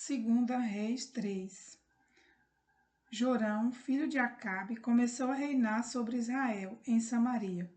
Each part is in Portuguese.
Segunda Reis 3. Jorão, filho de Acabe, começou a reinar sobre Israel em Samaria,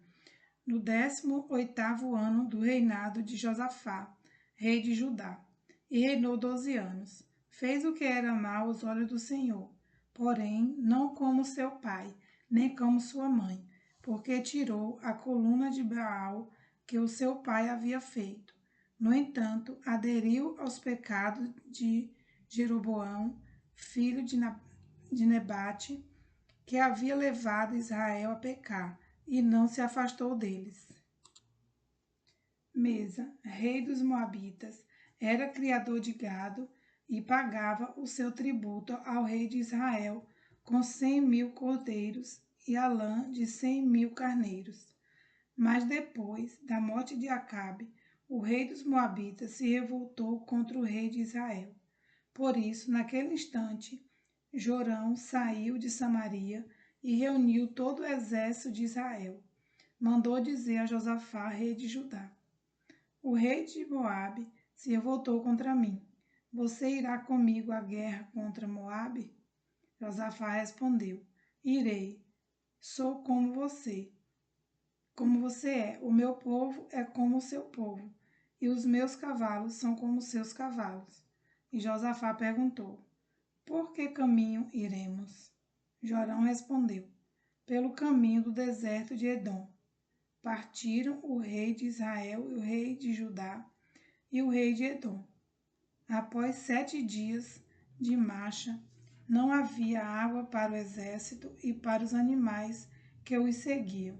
no 18º ano do reinado de Josafá, rei de Judá, e reinou 12 anos. Fez o que era mal aos olhos do Senhor, porém não como seu pai, nem como sua mãe, porque tirou a coluna de Baal que o seu pai havia feito. No entanto, aderiu aos pecados de Jeroboão, filho de Nebate, que havia levado Israel a pecar, e não se afastou deles. Mesa, rei dos Moabitas, era criador de gado e pagava o seu tributo ao rei de Israel com 100.000 cordeiros e a lã de 100.000 carneiros. Mas depois da morte de Acabe, o rei dos Moabitas se revoltou contra o rei de Israel. Por isso, naquele instante, Jorão saiu de Samaria e reuniu todo o exército de Israel. Mandou dizer a Josafá, rei de Judá: o rei de Moabe se revoltou contra mim. Você irá comigo à guerra contra Moabe? Josafá respondeu: irei. Sou como você. Como você é, o meu povo é como o seu povo, e os meus cavalos são como os seus cavalos. E Josafá perguntou: por que caminho iremos? Jorão respondeu: pelo caminho do deserto de Edom. Partiram o rei de Israel e o rei de Judá e o rei de Edom. Após 7 dias de marcha, não havia água para o exército e para os animais que os seguiam.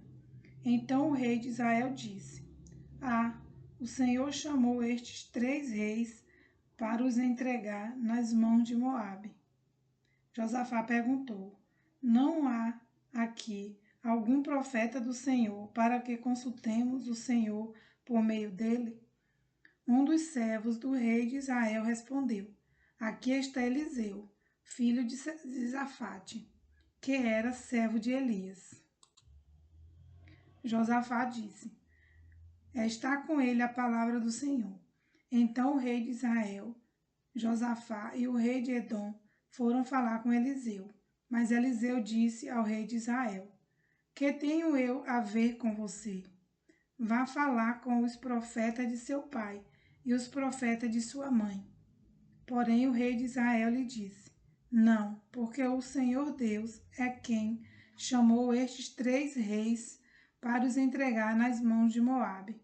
Então o rei de Israel disse: o Senhor chamou estes 3 reis para os entregar nas mãos de Moabe. Josafá perguntou: não há aqui algum profeta do Senhor para que consultemos o Senhor por meio dele? Um dos servos do rei de Israel respondeu: aqui está Eliseu, filho de Safate, que era servo de Elias. Josafá disse: está com ele a palavra do Senhor. Então o rei de Israel, Josafá e o rei de Edom foram falar com Eliseu. Mas Eliseu disse ao rei de Israel: que tenho eu a ver com você? Vá falar com os profetas de seu pai e os profetas de sua mãe. Porém o rei de Israel lhe disse: não, porque o Senhor Deus é quem chamou estes 3 reis para os entregar nas mãos de Moabe.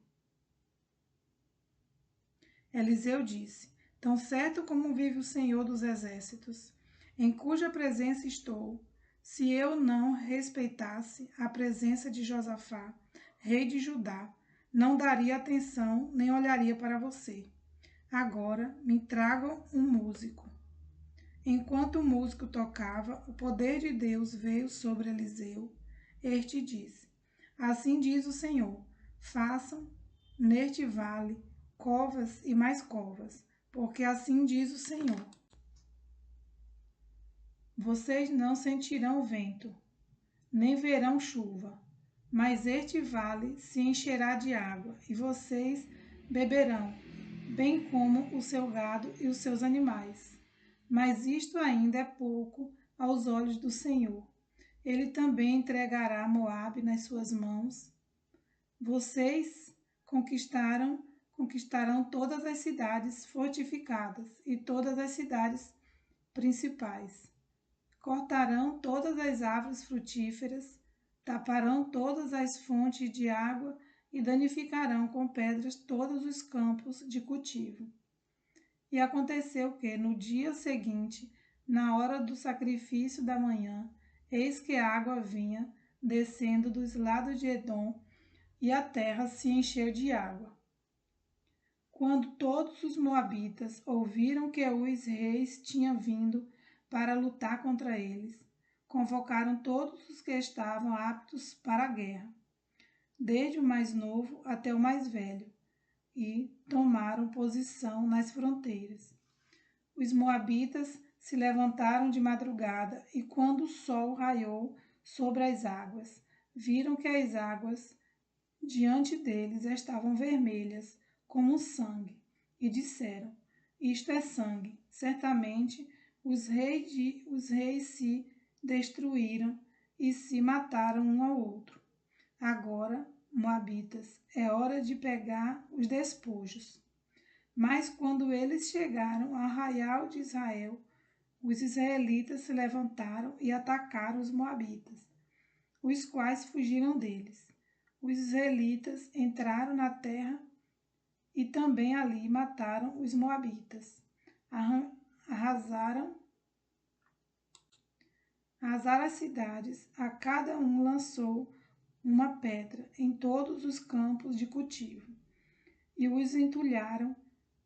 Eliseu disse: tão certo como vive o Senhor dos exércitos, em cuja presença estou, se eu não respeitasse a presença de Josafá, rei de Judá, não daria atenção nem olharia para você. Agora me tragam um músico. Enquanto o músico tocava, o poder de Deus veio sobre Eliseu. Este disse: assim diz o Senhor, façam neste vale covas e mais covas, porque assim diz o Senhor: vocês não sentirão vento, nem verão chuva, mas este vale se encherá de água, e vocês beberão, bem como o seu gado e os seus animais. Mas isto ainda é pouco aos olhos do Senhor. Ele também entregará Moabe nas suas mãos. Vocês conquistarão todas as cidades fortificadas e todas as cidades principais. Cortarão todas as árvores frutíferas, taparão todas as fontes de água e danificarão com pedras todos os campos de cultivo. E aconteceu que, no dia seguinte, na hora do sacrifício da manhã, eis que a água vinha descendo dos lados de Edom, e a terra se encheu de água. Quando todos os moabitas ouviram que os reis tinham vindo para lutar contra eles, convocaram todos os que estavam aptos para a guerra, desde o mais novo até o mais velho, e tomaram posição nas fronteiras. Os moabitas se levantaram de madrugada e, quando o sol raiou sobre as águas, viram que as águas diante deles estavam vermelhas como sangue, e disseram: isto é sangue. Certamente os reis se destruíram e se mataram um ao outro. Agora, moabitas, é hora de pegar os despojos. Mas quando eles chegaram ao arraial de Israel, os israelitas se levantaram e atacaram os moabitas, os quais fugiram deles. Os israelitas entraram na terra e também ali mataram os moabitas. Arrasaram as cidades, a cada um lançou uma pedra em todos os campos de cultivo, e os entulharam,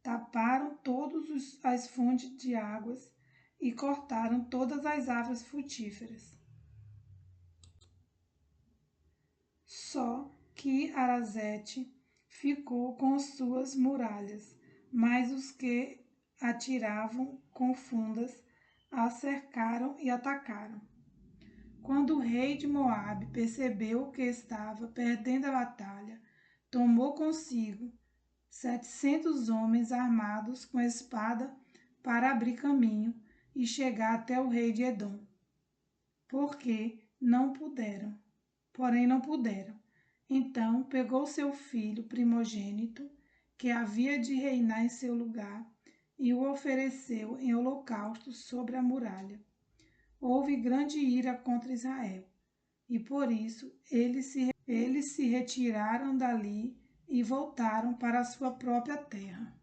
taparam todas as fontes de águas e cortaram todas as árvores frutíferas. Só que Arazete ficou com suas muralhas, mas os que atiravam com fundas a cercaram e atacaram. Quando o rei de Moabe percebeu que estava perdendo a batalha, tomou consigo 700 homens armados com espada para abrir caminho e chegar até o rei de Edom. Porém não puderam. Então pegou seu filho primogênito, que havia de reinar em seu lugar, e o ofereceu em holocausto sobre a muralha. Houve grande ira contra Israel, e por isso eles se retiraram dali e voltaram para a sua própria terra.